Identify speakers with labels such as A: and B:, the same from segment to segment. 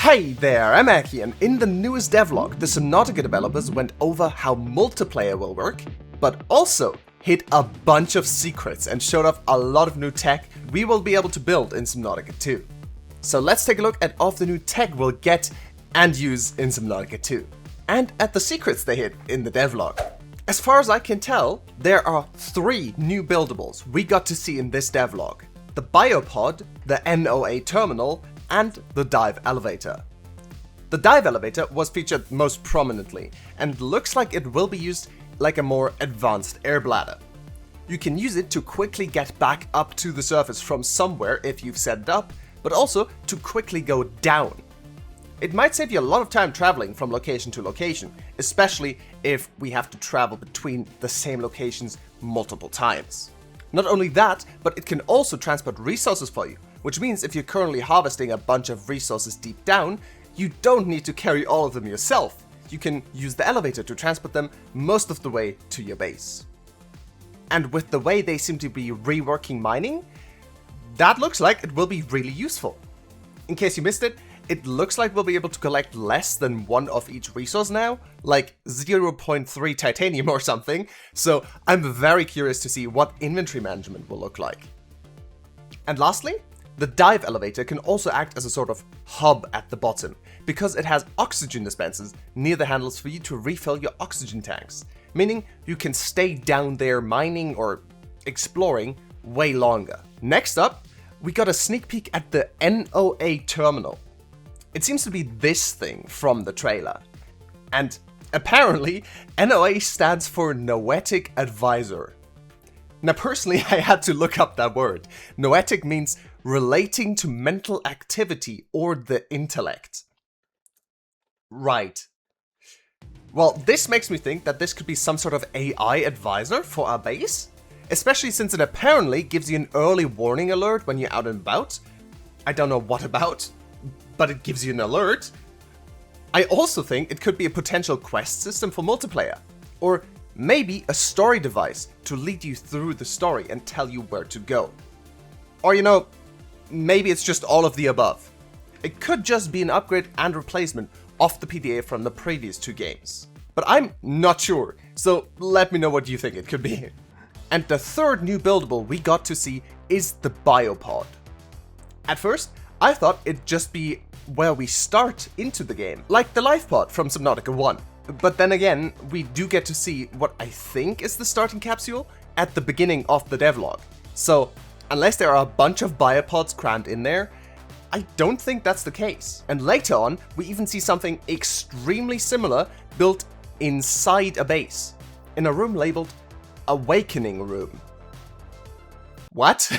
A: Hey there, I'm Aki, and in the newest devlog, the Subnautica developers went over how multiplayer will work, but also hid a bunch of secrets and showed off a lot of new tech we will be able to build in Subnautica 2. So let's take a look at all of the new tech we'll get and use in Subnautica 2, and at the secrets they hid in the devlog. As far as I can tell, there are 3 new buildables we got to see in this devlog: the Biopod, the NOA terminal, and the Dive Elevator. The Dive Elevator was featured most prominently, and looks like it will be used like a more advanced air bladder. You can use it to quickly get back up to the surface from somewhere if you've set it up, but also to quickly go down. It might save you a lot of time traveling from location to location, especially if we have to travel between the same locations multiple times. Not only that, but it can also transport resources for you, which means if you're currently harvesting a bunch of resources deep down, you don't need to carry all of them yourself. You can use the elevator to transport them most of the way to your base. And with the way they seem to be reworking mining, that looks like it will be really useful. In case you missed it, it looks like we'll be able to collect less than 1 of each resource now, like 0.3 titanium or something, so I'm very curious to see what inventory management will look like. And lastly, the dive elevator can also act as a sort of hub at the bottom, because it has oxygen dispensers near the handles for you to refill your oxygen tanks, meaning you can stay down there mining or exploring way longer. Next up, we got a sneak peek at the NOA terminal. It seems to be this thing from the trailer. And apparently, NOA stands for Noetic Advisor. Now personally, I had to look up that word. Noetic means relating to mental activity or the intellect. Right. Well, this makes me think that this could be some sort of AI advisor for our base, especially since it apparently gives you an early warning alert when you're out and about. I don't know what about, but it gives you an alert. I also think it could be a potential quest system for multiplayer, or maybe a story device to lead you through the story and tell you where to go. Or maybe it's just all of the above. It could just be an upgrade and replacement of the PDA from the previous 2 games. But I'm not sure, so let me know what you think it could be. And the 3rd new buildable we got to see is the Biopod. At first, I thought it'd just be where we start into the game, like the life pod from Subnautica 1. But then again, we do get to see what I think is the starting capsule at the beginning of the devlog. So, unless there are a bunch of biopods crammed in there, I don't think that's the case. And later on, we even see something extremely similar built inside a base, in a room labeled Awakening Room. What?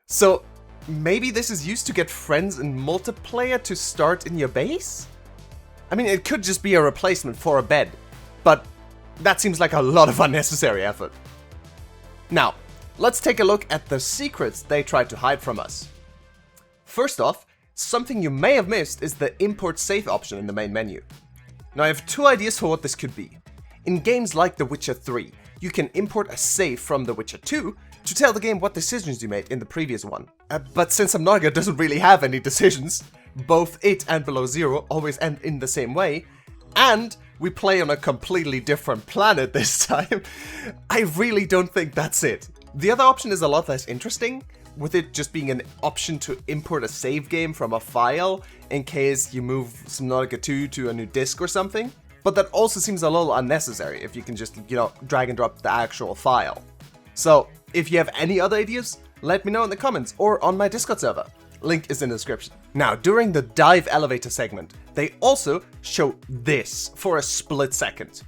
A: So, maybe this is used to get friends in multiplayer to start in your base? I mean, it could just be a replacement for a bed, but that seems like a lot of unnecessary effort. Now, let's take a look at the secrets they tried to hide from us. First off, something you may have missed is the import save option in the main menu. Now, I have 2 ideas for what this could be. In games like The Witcher 3, you can import a save from The Witcher 2 to tell the game what decisions you made in the previous one. But since Subnautica doesn't really have any decisions, both it and Below Zero always end in the same way, and we play on a completely different planet this time, I really don't think that's it. The other option is a lot less interesting, with it just being an option to import a save game from a file in case you move Subnautica 2 to a new disc or something. But that also seems a little unnecessary if you can just, drag and drop the actual file. So, if you have any other ideas, let me know in the comments or on my Discord server. Link is in the description. Now, during the dive elevator segment, they also show this for a split second.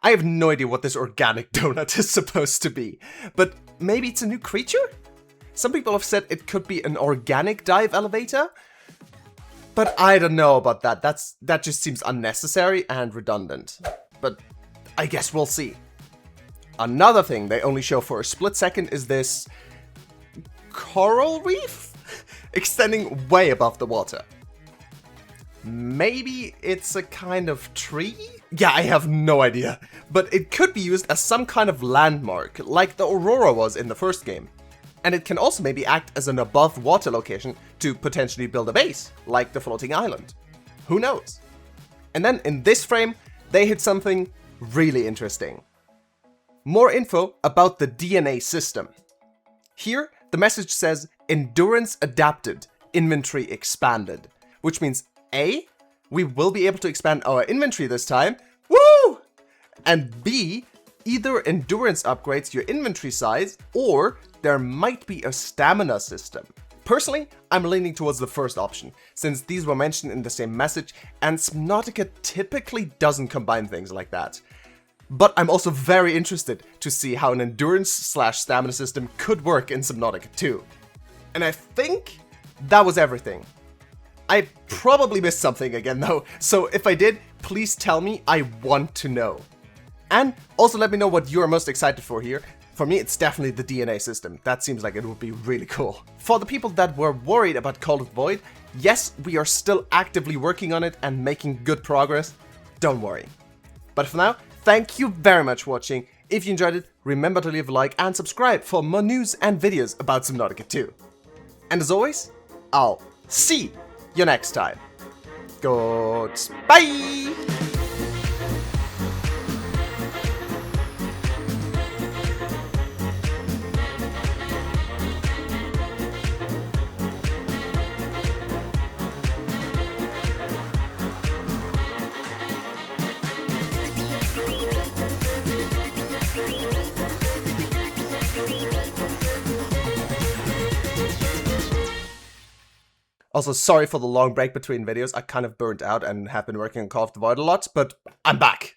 A: I have no idea what this organic donut is supposed to be, but maybe it's a new creature? Some people have said it could be an organic dive elevator, but I don't know about that. That just seems unnecessary and redundant. But I guess we'll see. Another thing they only show for a split second is this coral reef extending way above the water. Maybe it's a kind of tree? Yeah, I have no idea. But it could be used as some kind of landmark, like the Aurora was in the first game. And it can also maybe act as an above water location to potentially build a base, like the floating island. Who knows? And then in this frame, they hit something really interesting. More info about the DNA system. Here, the message says endurance adapted, inventory expanded, which means A, we will be able to expand our inventory this time, woo! And B, either endurance upgrades your inventory size, or there might be a stamina system. Personally, I'm leaning towards the first option, since these were mentioned in the same message, and Subnautica typically doesn't combine things like that. But I'm also very interested to see how an endurance/stamina system could work in Subnautica 2. And I think that was everything. I probably missed something again though, so if I did, please tell me, I want to know. And also let me know what you're most excited for here. For me, it's definitely the DNA system. That seems like it would be really cool. For the people that were worried about Call of the Void, yes, we are still actively working on it and making good progress. Don't worry. But for now, thank you very much for watching. If you enjoyed it, remember to leave a like and subscribe for more news and videos about Subnautica 2. And as always, I'll see you next time. Goodbye! Also, sorry for the long break between videos. I kind of burnt out and have been working on Call of the Void a lot, but I'm back.